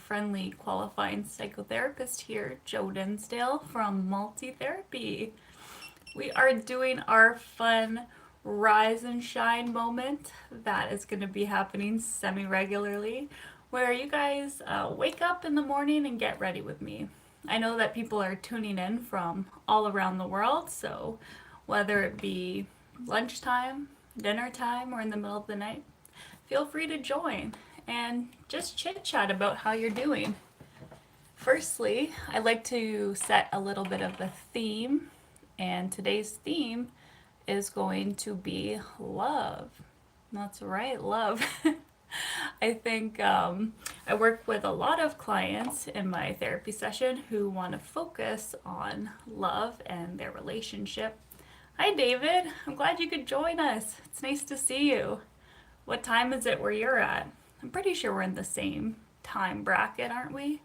friendly qualifying psychotherapist here, Johanna Dinsdale from Multi-Therapy. We are doing our fun rise and shine moment that is going to be happening semi-regularly, where you guys wake up in the morning and get ready with me. I know that people are tuning in from all around the world, so whether it be lunchtime, dinner time, or in the middle of the night, feel free to join and just chit chat about how you're doing. Firstly, I'd like to set a little bit of a theme, and today's theme is going to be love. That's right, love. I think I work with a lot of clients in my therapy session who want to focus on love and their relationship. Hi, David. I'm glad you could join us. It's nice to see you. What time is it where you're at? I'm pretty sure we're in the same time bracket, aren't we?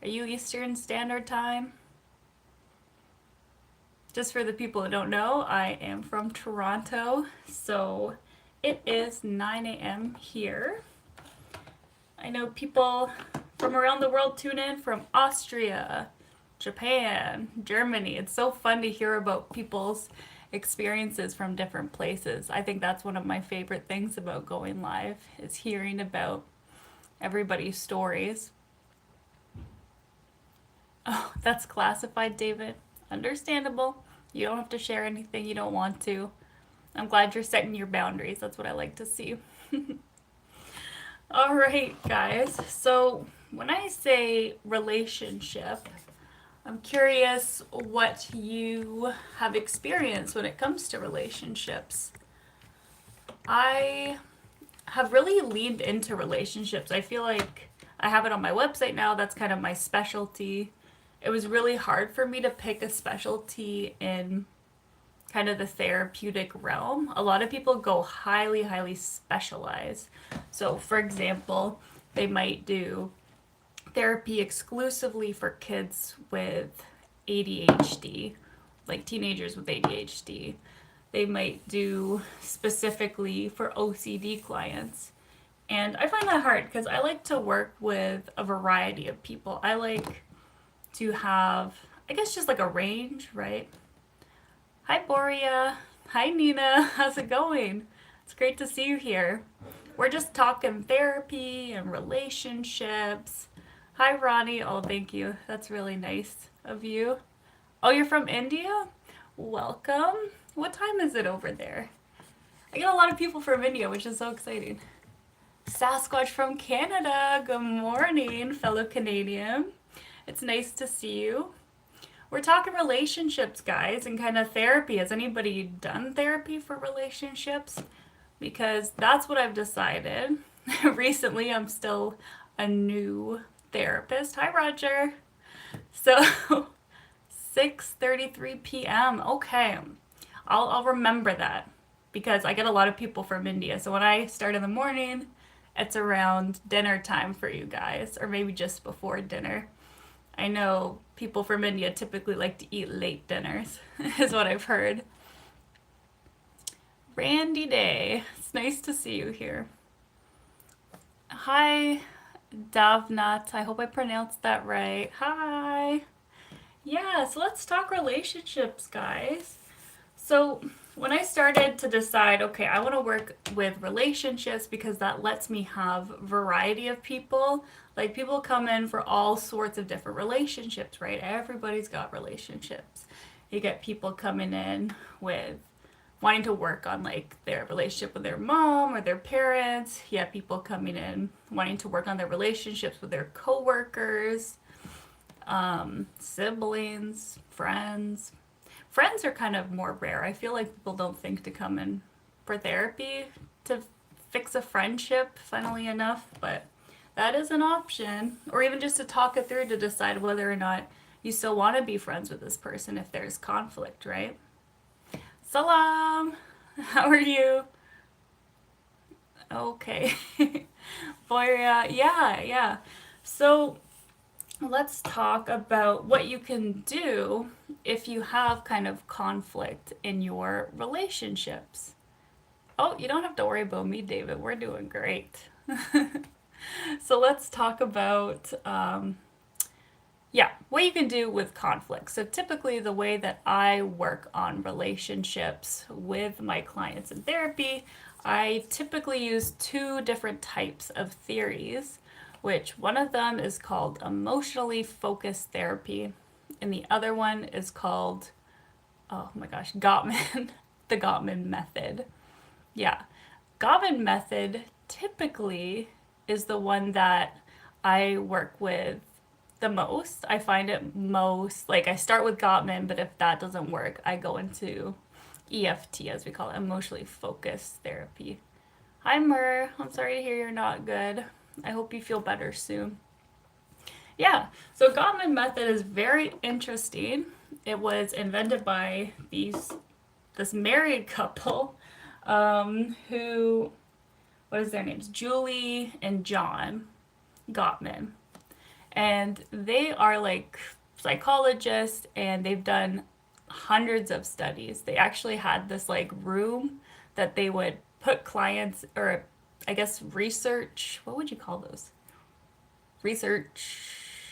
Are you Eastern Standard Time? Just for the people who don't know, I am from Toronto, so it is 9 a.m. here. I know people from around the world tune in from Austria, Japan, Germany. It's so fun to hear about people's experiences from different places. I think that's one of my favorite things about going live is hearing about everybody's stories. Oh, that's classified, David. Understandable. You don't have to share anything you don't want to. I'm glad you're setting your boundaries. That's what I like to see. All right, guys. So when I say relationship, I'm curious what you have experienced when it comes to relationships. I have really leaned into relationships. I feel like I have it on my website now. That's kind of my specialty. It was really hard for me to pick a specialty in kind of the therapeutic realm. A lot of people go highly, highly specialized. So, for example, they might do therapy exclusively for kids with ADHD, like teenagers with ADHD. They might do specifically for OCD clients. And I find that hard because I like to work with a variety of people. I like to have, I guess, just like a range, right? Hi, Boria. Hi, Nina. How's it going? It's great to see you here. We're just talking therapy and relationships. Hi, Ronnie. Oh, thank you. That's really nice of you. Oh, you're from India? Welcome. What time is it over there? I get a lot of people from India, which is so exciting. Sasquatch from Canada. Good morning, fellow Canadian. It's nice to see you. We're talking relationships, guys, and kind of therapy. Has anybody done therapy for relationships? Because that's what I've decided. Recently, I'm still a new therapist. Hi, Roger. So, 6:33 p.m. Okay, I'll remember that because I get a lot of people from India. So when I start in the morning, it's around dinner time for you guys, or maybe just before dinner. I know people from India typically like to eat late dinners, is what I've heard. Randy Day, it's nice to see you here. Hi, Davnat. I hope I pronounced that right. Hi. Yeah, so let's talk relationships, guys. So, when I started to decide, okay, I want to work with relationships because that lets me have variety of people. Like people come in for all sorts of different relationships, right? Everybody's got relationships. You get people coming in with wanting to work on like their relationship with their mom or their parents. You have people coming in wanting to work on their relationships with their coworkers, siblings, friends. Friends are kind of more rare. I feel like people don't think to come in for therapy to fix a friendship, funnily enough, but that is an option. Or even just to talk it through to decide whether or not you still want to be friends with this person if there's conflict, right? Salam! How are you? Okay. Boya, yeah. So let's talk about what you can do if you have kind of conflict in your relationships. Oh, you don't have to worry about me, David. We're doing great. So let's talk about what you can do with conflict. So typically the way that I work on relationships with my clients in therapy, I typically use two different types of theories, which one of them is called emotionally focused therapy, and the other one is called, oh my gosh, Gottman, the Gottman method. Yeah. Gottman method typically is the one that I work with the most. I find it most like I start with Gottman, but if that doesn't work, I go into EFT, as we call it, emotionally focused therapy. Hi, Mur. I'm sorry to hear you're not good. I hope you feel better soon. Yeah, so Gottman method is very interesting. It was invented by this married couple who, what is their names? Julie and John Gottman. And they are like psychologists and they've done hundreds of studies. They actually had this like room that they would put clients, or I guess research, what would you call those? Research,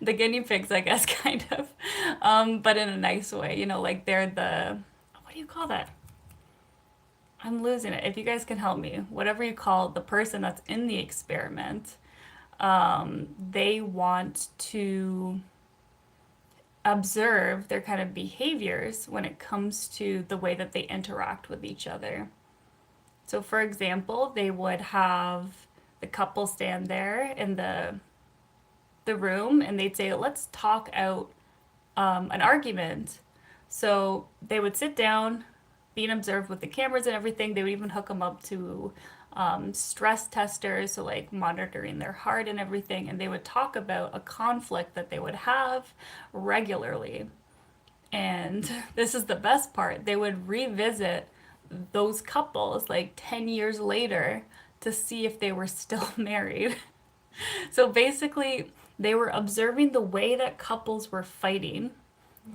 the guinea pigs, I guess, kind of, but in a nice way. Like they're what do you call that? I'm losing it. If you guys can help me, whatever you call the person that's in the experiment, they want to observe their kind of behaviors when it comes to the way that they interact with each other. So, for example, they would have the couple stand there in the room and they'd say, let's talk out an argument. So they would sit down, being observed with the cameras and everything. They would even hook them up to stress testers, so like monitoring their heart and everything. And they would talk about a conflict that they would have regularly. And this is the best part. They would revisit those couples like 10 years later to see if they were still married. So basically, they were observing the way that couples were fighting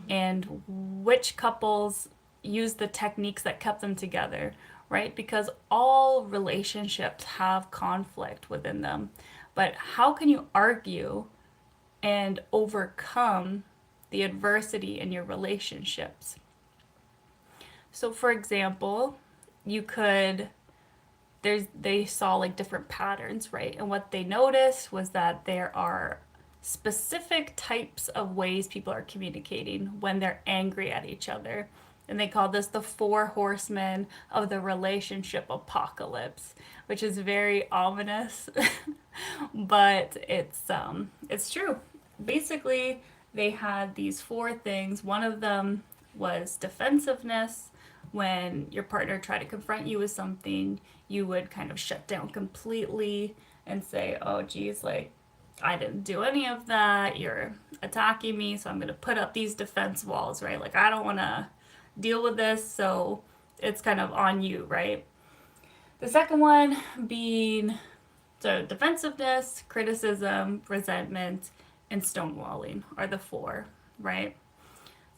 and which couples used the techniques that kept them together, right? Because all relationships have conflict within them. But how can you argue and overcome the adversity in your relationships? So, for example, you could they saw like different patterns, right? And what they noticed was that there are specific types of ways people are communicating when they're angry at each other. And they call this the four horsemen of the relationship apocalypse, which is very ominous, but it's true. Basically, they had these four things. One of them was defensiveness. When your partner tried to confront you with something, you would kind of shut down completely and say, oh, geez, like, I didn't do any of that. You're attacking me, so I'm going to put up these defense walls, right? Like, I don't want to deal with this, so it's kind of on you, right? The second one being so defensiveness, criticism, resentment, and stonewalling are the four, right?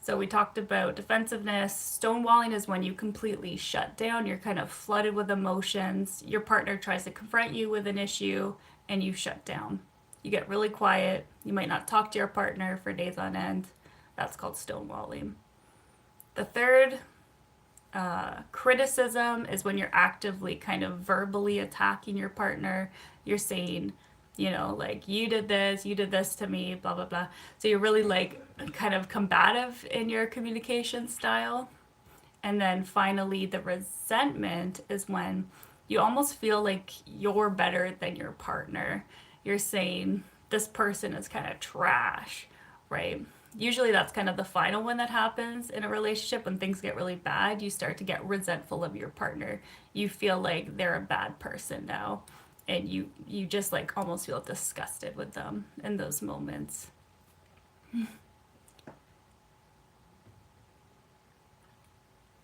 So we talked about defensiveness. Stonewalling is when you completely shut down. You're kind of flooded with emotions. Your partner tries to confront you with an issue and you shut down. You get really quiet. You might not talk to your partner for days on end. That's called stonewalling. The third, criticism, is when you're actively kind of verbally attacking your partner. You're saying, like, you did this to me, blah, blah, blah. So you're really like kind of combative in your communication style. And then finally, the resentment is when you almost feel like you're better than your partner. You're saying, this person is kind of trash, right? Usually that's kind of the final one that happens in a relationship. When things get really bad, you start to get resentful of your partner. You feel like they're a bad person now. And you just like almost feel disgusted with them in those moments.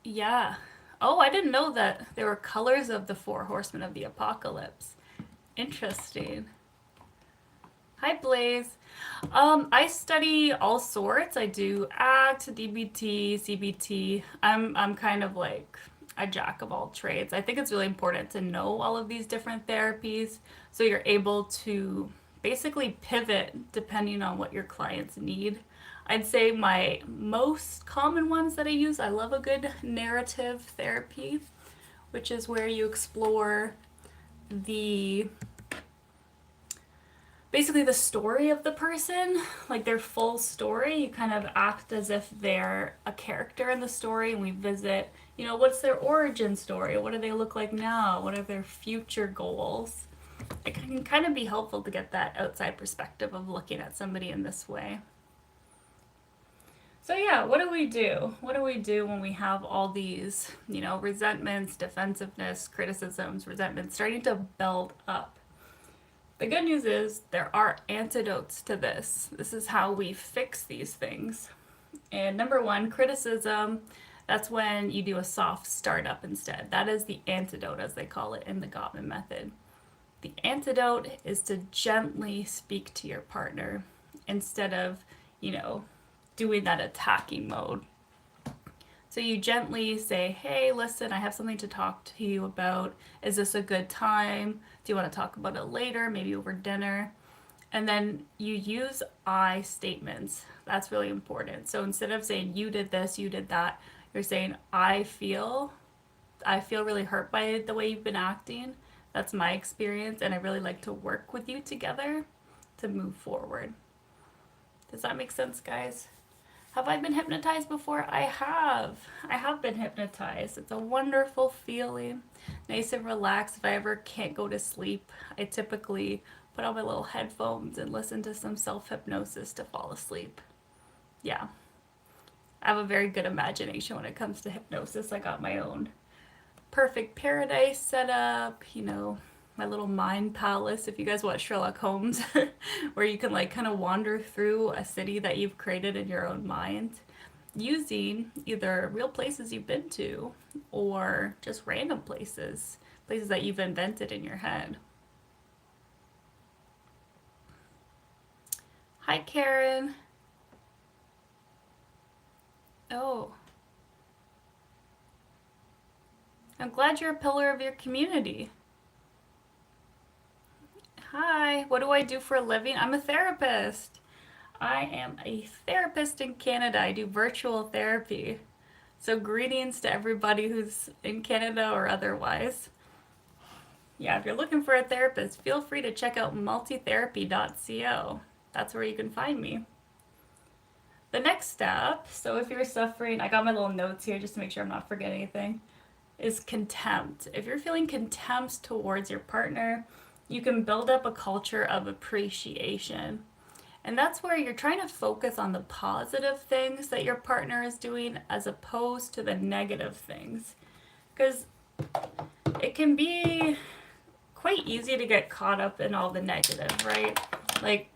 Yeah. Oh, I didn't know that there were colors of the four horsemen of the apocalypse. Interesting. Hi, Blaze. I study all sorts. I do ACT, DBT, CBT. I'm kind of like a jack of all trades. I think it's really important to know all of these different therapies so you're able to basically pivot depending on what your clients need. I'd say my most common ones that I use, I love a good narrative therapy, which is where you explore the basically the story of the person, like their full story. You kind of act as if they're a character in the story, and we visit, what's their origin story? What do they look like now? What are their future goals? It can kind of be helpful to get that outside perspective of looking at somebody in this way. So yeah, what do we do? What do we do when we have all these, resentments, defensiveness, criticisms, resentments starting to build up? The good news is there are antidotes to this. This is how we fix these things. And number one, criticism. That's when you do a soft startup instead. That is the antidote, as they call it in the Gottman method. The antidote is to gently speak to your partner instead of, doing that attacking mode. So you gently say, hey, listen, I have something to talk to you about. Is this a good time? Do you want to talk about it later, maybe over dinner? And then you use I statements. That's really important. So instead of saying you did this, you did that, you're saying I feel really hurt by the way you've been acting. That's my experience, and I really like to work with you together to move forward. Does that make sense, guys? Have I been hypnotized before? I have. I have been hypnotized. It's a wonderful feeling. Nice and relaxed. If I ever can't go to sleep, I typically put on my little headphones and listen to some self-hypnosis to fall asleep. Yeah. I have a very good imagination when it comes to hypnosis. I got my own perfect paradise set up, my little mind palace, if you guys watch Sherlock Holmes, where you can kind of wander through a city that you've created in your own mind using either real places you've been to or just random places that you've invented in your head. Hi, Karen. Oh, I'm glad you're a pillar of your community. Hi, what do I do for a living? I'm a therapist. I am a therapist in Canada. I do virtual therapy. So greetings to everybody who's in Canada or otherwise. Yeah, if you're looking for a therapist, feel free to check out multitherapy.co. That's where you can find me. The next step, so if you're suffering, I got my little notes here just to make sure I'm not forgetting anything, is contempt. If you're feeling contempt towards your partner, you can build up a culture of appreciation. And that's where you're trying to focus on the positive things that your partner is doing as opposed to the negative things. Because it can be quite easy to get caught up in all the negative, right? Like,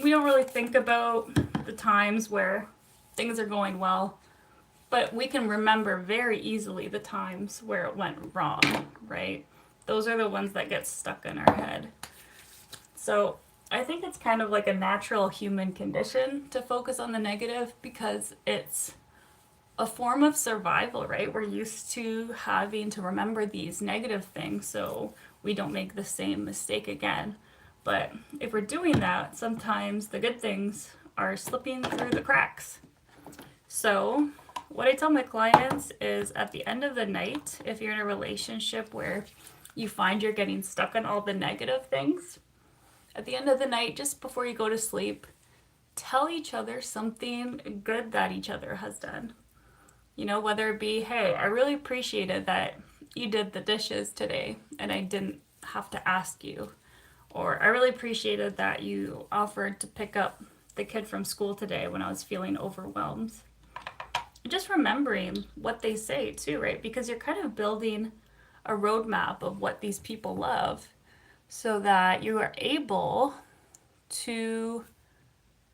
we don't really think about the times where things are going well, but we can remember very easily the times where it went wrong, right? Those are the ones that get stuck in our head. So I think it's kind of like a natural human condition to focus on the negative because it's a form of survival, right? We're used to having to remember these negative things so we don't make the same mistake again. But if we're doing that, sometimes the good things are slipping through the cracks. So what I tell my clients is at the end of the night, if you're in a relationship where you find you're getting stuck on all the negative things, at the end of the night, just before you go to sleep, tell each other something good that each other has done. Whether it be, hey, I really appreciated that you did the dishes today and I didn't have to ask you. Or I really appreciated that you offered to pick up the kid from school today when I was feeling overwhelmed. Just remembering what they say too, right? Because you're kind of building a roadmap of what these people love so that you are able to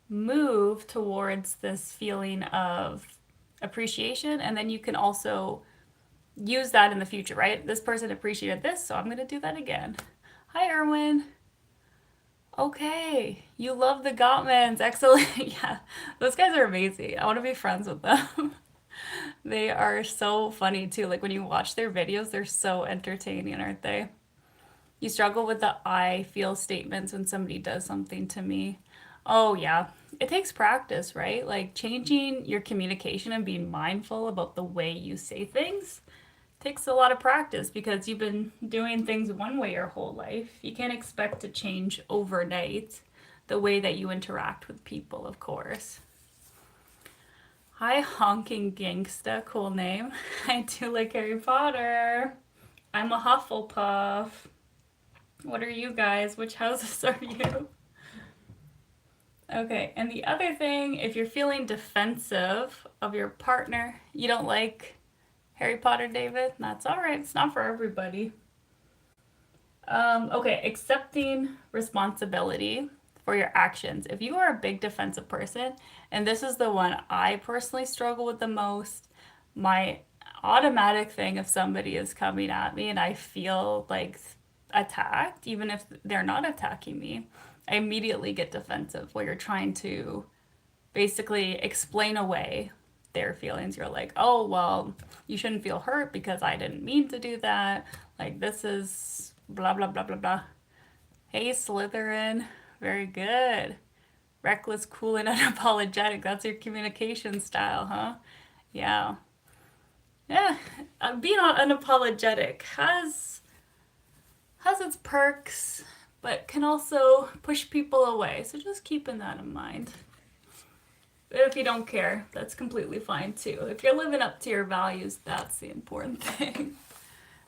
move towards this feeling of appreciation, and then you can also use that in the future, right? This person appreciated this, so I'm going to do that again. Hi, Erwin. Okay, you love the Gottmans. Excellent. Yeah, those guys are amazing. I want to be friends with them. They are so funny too. Like when you watch their videos, they're so entertaining, aren't they? You struggle with the I feel statements when somebody does something to me. Oh, yeah. It takes practice, right? Like changing your communication and being mindful about the way you say things takes a lot of practice because you've been doing things one way your whole life. You can't expect to change overnight the way that you interact with people, of course. Hi, Honking Gangsta, cool name. I do like Harry Potter. I'm a Hufflepuff. What are you guys? Which houses are you? Okay, and the other thing, if you're feeling defensive of your partner, you don't like Harry Potter, David, that's all right. It's not for everybody. Okay, accepting responsibility for your actions. If you are a big defensive person, and this is the one I personally struggle with the most, my automatic thing if somebody is coming at me and I feel like attacked, even if they're not attacking me, I immediately get defensive where you're trying to basically explain away their feelings. You're like, oh, well, you shouldn't feel hurt because I didn't mean to do that. Like, this is blah, blah, blah, blah, blah. Hey, Slytherin. Very good. Reckless, cool, and unapologetic. That's your communication style, huh? Yeah. Yeah. Being unapologetic has its perks, but can also push people away. So just keeping that in mind. If you don't care, that's completely fine too. If you're living up to your values, that's the important thing.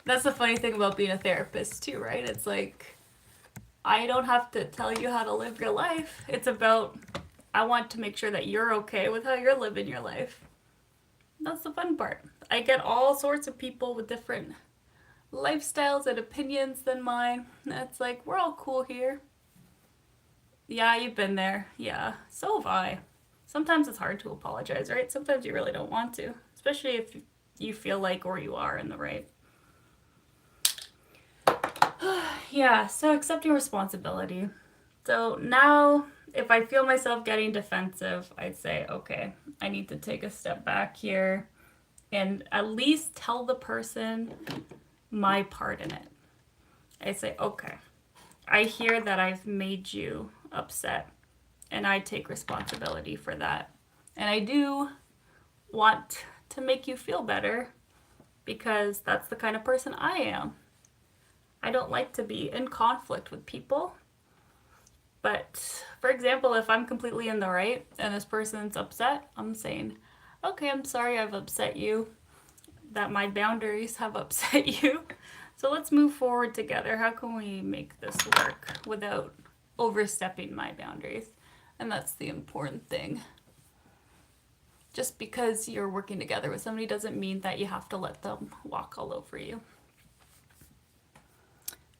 That's the funny thing about being a therapist too, right? It's like, I don't have to tell you how to live your life. It's about, I want to make sure that you're okay with how you're living your life. That's the fun part. I get all sorts of people with different lifestyles and opinions than mine. It's like, we're all cool here. Yeah, you've been there. Yeah, so have I. Sometimes it's hard to apologize, right? Sometimes you really don't want to, especially if you feel like or you are in the right. Yeah, so accepting responsibility. So now, if I feel myself getting defensive, I'd say, okay, I need to take a step back here and at least tell the person my part in it. I say, okay, I hear that I've made you upset, and I take responsibility for that. And I do want to make you feel better because that's the kind of person I am. I don't like to be in conflict with people. But for example, if I'm completely in the right and this person's upset, I'm saying, okay, I'm sorry I've upset you, that my boundaries have upset you. So let's move forward together. How can we make this work without overstepping my boundaries? And that's the important thing. Just because you're working together with somebody doesn't mean that you have to let them walk all over you.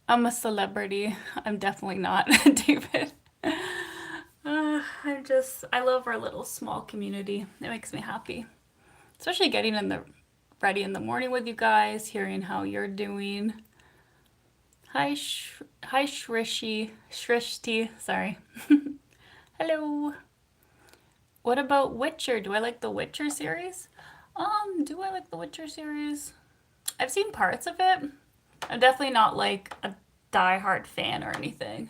I'm a celebrity. I'm definitely not, David. I love our little small community. It makes me happy. Especially getting ready in the morning with you guys, hearing how you're doing. Hi, Shrishti, sorry. Hello. What about Witcher? Do I like the Witcher series? Do I like the Witcher series? I've seen parts of it. I'm definitely not like a die-hard fan or anything.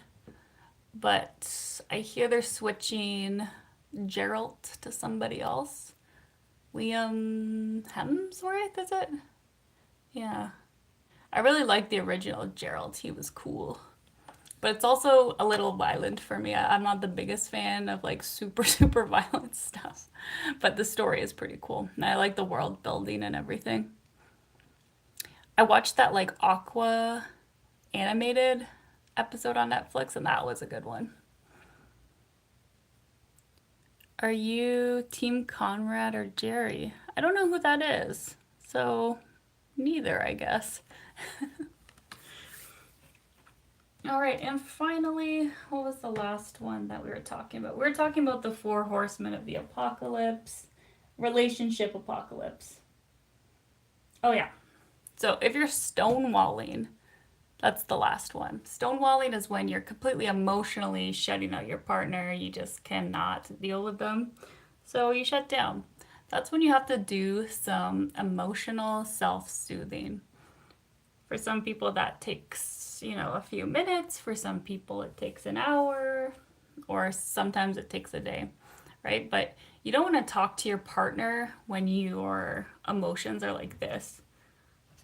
But I hear they're switching Geralt to somebody else. Liam Hemsworth, is it? Yeah. I really like the original Geralt. He was cool. But it's also a little violent for me. I'm not the biggest fan of like super, super violent stuff. But the story is pretty cool. And I like the world building and everything. I watched that like Aqua animated episode on Netflix, and that was a good one. Are you Team Conrad or Jerry? I don't know who that is. So, neither, I guess. All right, and finally, what was the last one that we were talking about? We were talking about the 4 horsemen of the apocalypse, relationship apocalypse. Oh, yeah. So, if you're stonewalling, that's the last one. Stonewalling is when you're completely emotionally shutting out your partner. You just cannot deal with them. So you shut down. that's when you have to do some emotional self-soothing. For some people, that takes, a few minutes. For some people, it takes an hour, or sometimes it takes a day, right? But you don't want to talk to your partner when your emotions are like this.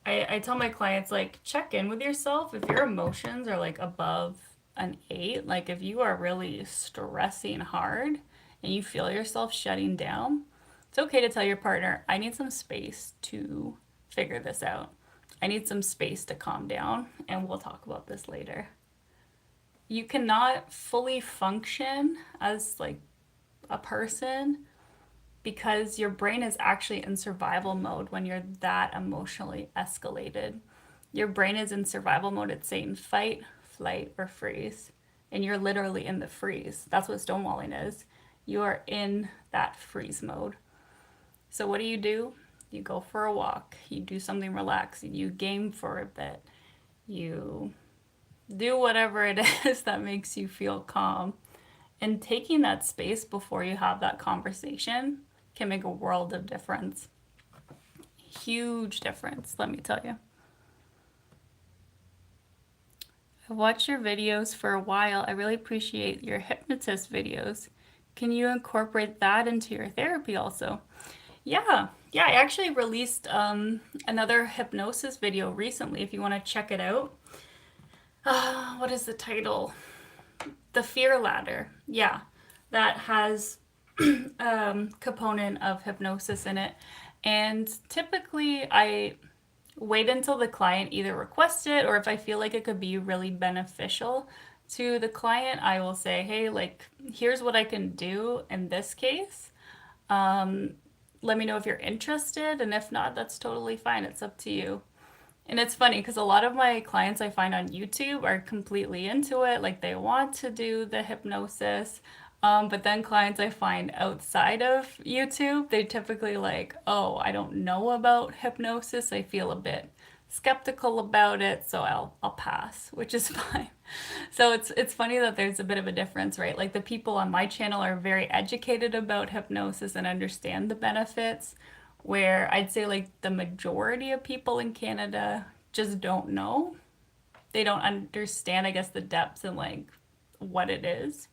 I tell my clients, like, check in with yourself. If your emotions are like above an 8, like if you are really stressing hard and you feel yourself shutting down, it's okay to tell your partner, I need some space to figure this out. I need some space to calm down, and we'll talk about this later. You cannot fully function as like a person because your brain is actually in survival mode when you're that emotionally escalated. Your brain is in survival mode. It's saying fight, flight, or freeze. And you're literally in the freeze. That's what stonewalling is. You are in that freeze mode. So what do? You go for a walk. You do something relaxing. You game for a bit. You do whatever it is that makes you feel calm. And taking that space before you have that conversation can make a world of difference. Huge difference, let me tell you. I've watched your videos for a while. I really appreciate your hypnotist videos. Can you incorporate that into your therapy also? Yeah, I actually released another hypnosis video recently if you want to check it out. What is the title? The Fear Ladder. Yeah, that has component of hypnosis in it. And typically I wait until the client either requests it, or if I feel like it could be really beneficial to the client, I will say, hey, like, here's what I can do in this case. Let me know if you're interested, and if not, that's totally fine. It's up to you. And it's funny because a lot of my clients I find on YouTube are completely into it, like they want to do the hypnosis. But then clients I find outside of YouTube, they typically like, oh, I don't know about hypnosis. I feel a bit skeptical about it, so I'll pass, which is fine. So it's funny that there's a bit of a difference, right? Like the people on my channel are very educated about hypnosis and understand the benefits, where I'd say like the majority of people in Canada just don't know. They don't understand, I guess, the depths and like what it is.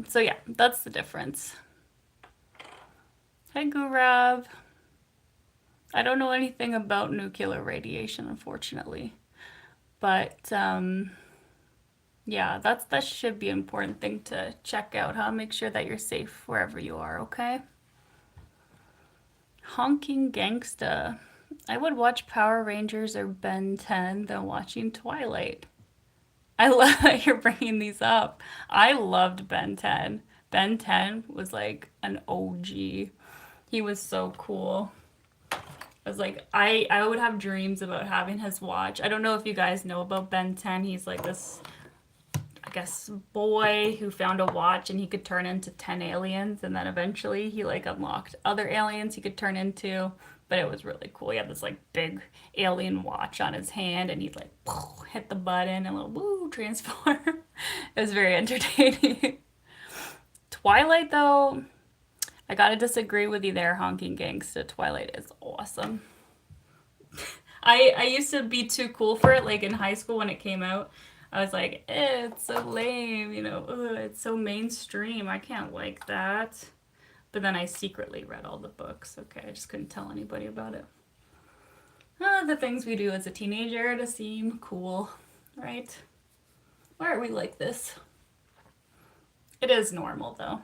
So yeah, that's the difference. Hi, Gurav. I don't know anything about nuclear radiation, unfortunately. But yeah, that should be an important thing to check out, huh? Make sure that you're safe wherever you are, okay? Honking Gangsta. I would watch Power Rangers or Ben 10 than watching Twilight. I love that you're bringing these up. I loved Ben 10. Ben 10 was like an OG. He was so cool. I was like, I would have dreams about having his watch. I don't know if you guys know about Ben 10. He's like this, I guess, boy who found a watch and he could turn into 10 aliens. And then eventually he like unlocked other aliens he could turn into. But it was really cool. He had this like big alien watch on his hand and he'd like hit the button and a little woo transform. It was very entertaining. Twilight though, I gotta disagree with you there, Honking Gangsta. Twilight is awesome. I used to be too cool for it, like in high school when it came out. I was like, it's so lame, it's so mainstream. I can't like that. But then I secretly read all the books. Okay, I just couldn't tell anybody about it. The things we do as a teenager to seem cool, right? Why are we like this? It is normal though.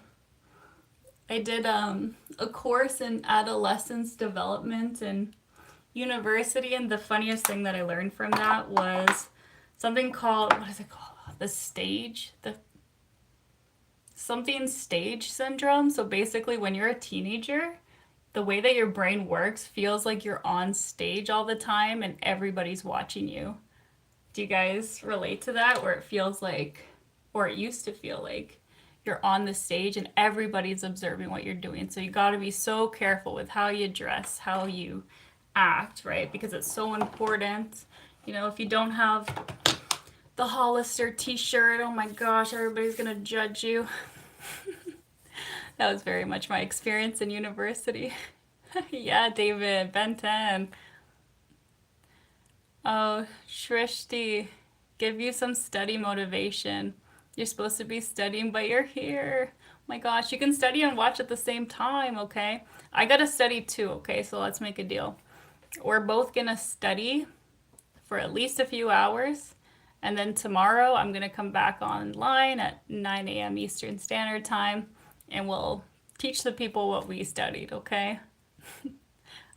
I did a course in adolescence development in university, and the funniest thing that I learned from that was something called, what is it called? The something stage syndrome. So basically, when you're a teenager, the way that your brain works feels like you're on stage all the time and everybody's watching you. Do you guys relate to that? Where it feels like, or it used to feel like, you're on the stage and everybody's observing what you're doing. So you got to be so careful with how you dress, how you act, right? Because it's so important. If you don't have the Hollister t-shirt, oh my gosh, everybody's gonna judge you. That was very much my experience in university. Yeah, David, Ben 10. Oh, Shrishti, give you some study motivation. You're supposed to be studying, but you're here. My gosh, you can study and watch at the same time, okay? I gotta study too, okay? So let's make a deal. We're both gonna study for at least a few hours, and then tomorrow I'm gonna come back online at 9 a.m. Eastern Standard Time, and we'll teach the people what we studied, okay?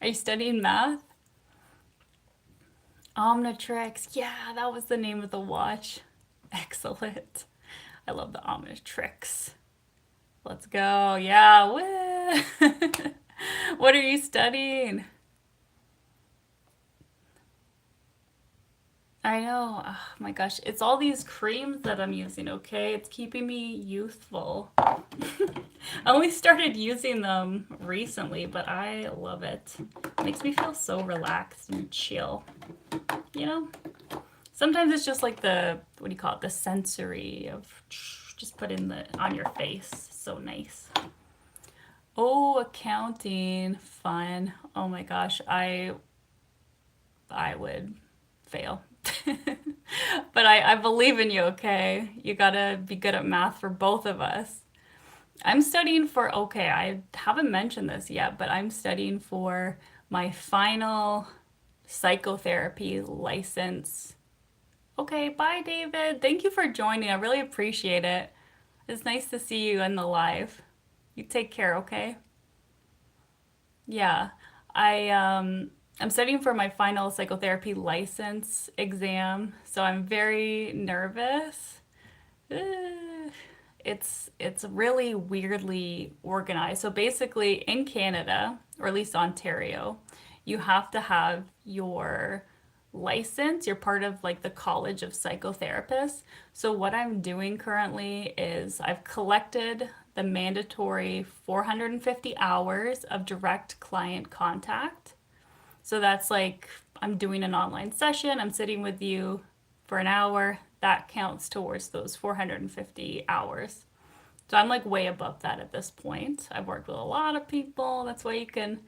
Are you studying math? Omnitrix. Yeah, that was the name of the watch. Excellent. I love the Omnitrix. Let's go. Yeah, woo. What are you studying? I know. Oh my gosh. It's all these creams that I'm using, okay? It's keeping me youthful. I only started using them recently, but I love it. It makes me feel so relaxed and chill. You know? Sometimes it's just like the, what do you call it? The sensory of just put in the on your face. So nice. Oh, accounting, fun. Oh my gosh, I would fail. But I believe in you, okay? You gotta be good at math for both of us. I'm studying for, okay, I haven't mentioned this yet, but I'm studying for my final psychotherapy license. Okay, bye, David. Thank you for joining. I really appreciate it. It's nice to see you in the live. You take care, okay? Yeah. I'm studying for my final psychotherapy license exam, so I'm very nervous. Uh, it's really weirdly organized. So basically in Canada, or at least Ontario, you have to have your license. You're part of like the College of Psychotherapists. So what I'm doing currently is I've collected the mandatory 450 hours of direct client contact. So that's like I'm doing an online session, I'm sitting with you for an hour. That counts towards those 450 hours. So I'm like way above that at this point. I've worked with a lot of people. That's why you can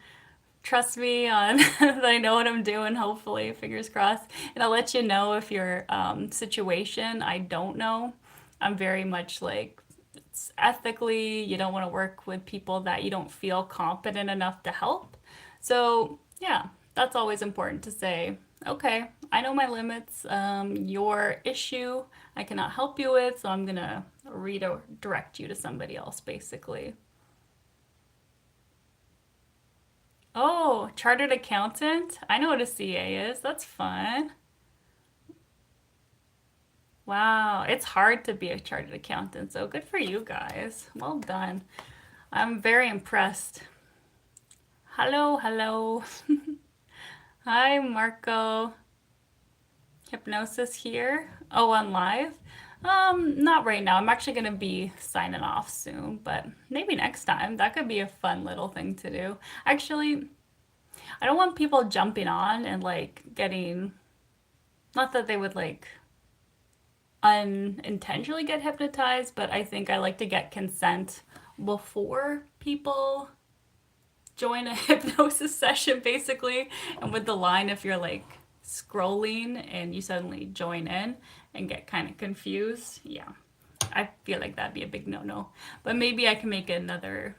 trust me on that I know what I'm doing, hopefully, fingers crossed. And I'll let you know if your situation I don't know. I'm very much like, it's ethically, you don't want to work with people that you don't feel competent enough to help. So, yeah, that's always important to say, okay, I know my limits. Your issue I cannot help you with, so I'm going to redirect you to somebody else, basically. Oh, chartered accountant? I know what a CA is. That's fun. Wow, it's hard to be a chartered accountant, so good for you guys. Well done. I'm very impressed. Hello, hello. Hi, Marco. Hypnosis here. Oh, on live? Not right now. I'm actually gonna be signing off soon, but maybe next time. That could be a fun little thing to do. Actually, I don't want people jumping on and like getting, not that they would like unintentionally get hypnotized, but I think I like to get consent before people join a hypnosis session, basically. And with the line, if you're like scrolling and you suddenly join in and get kind of confused, yeah, I feel like that'd be a big no no. But maybe I can make another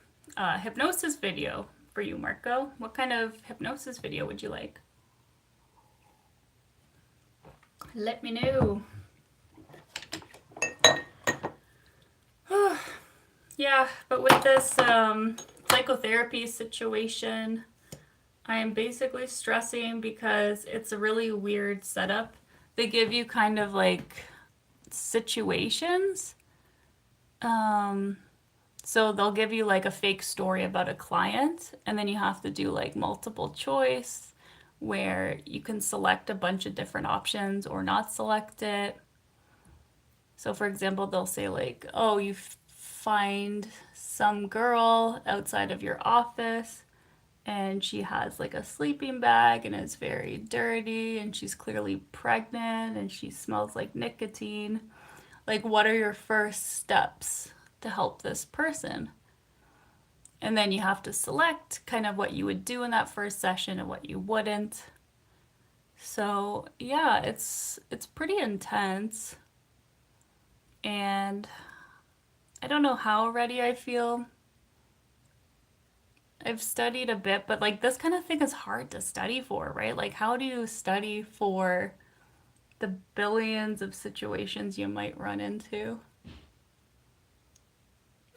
hypnosis video for you, Marco. What kind of hypnosis video would you like? Let me know. Yeah, but with this psychotherapy situation, I am basically stressing because it's a really weird setup. They give you kind of like situations. Um, so they'll give you like a fake story about a client, and then you have to do like multiple choice where you can select a bunch of different options or not select it. So, for example, they'll say, like, oh, you find some girl outside of your office and she has like a sleeping bag and is very dirty and she's clearly pregnant and she smells like nicotine. Like, what are your first steps to help this person? And then you have to select kind of what you would do in that first session and what you wouldn't. So, yeah, it's pretty intense. And I don't know how ready I feel. I've studied a bit, but like this kind of thing is hard to study for, right? Like, how do you study for the billions of situations you might run into?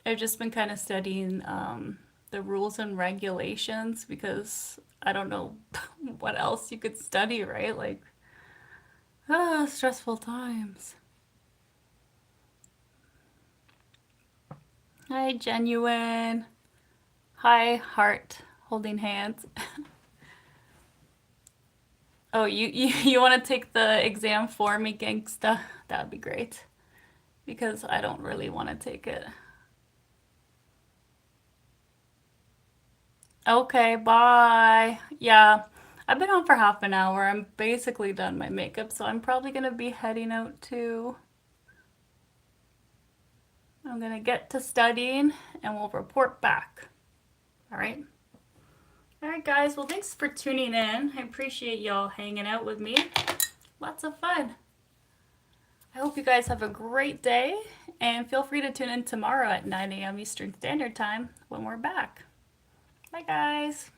I've just been kind of studying the rules and regulations because I don't know what else you could study, right? Like, stressful times. Hi, Genuine. Hi, Heart, holding hands. Oh, you want to take the exam for me, gangsta? That would be great because I don't really want to take it. Okay, bye. Yeah, I've been on for half an hour. I'm basically done my makeup, so I'm probably gonna be heading out too. I'm gonna get to studying and we'll report back. All right. All right, guys. Well, thanks for tuning in. I appreciate y'all hanging out with me. Lots of fun. I hope you guys have a great day and feel free to tune in tomorrow at 9 a.m. Eastern Standard Time when we're back. Bye, guys.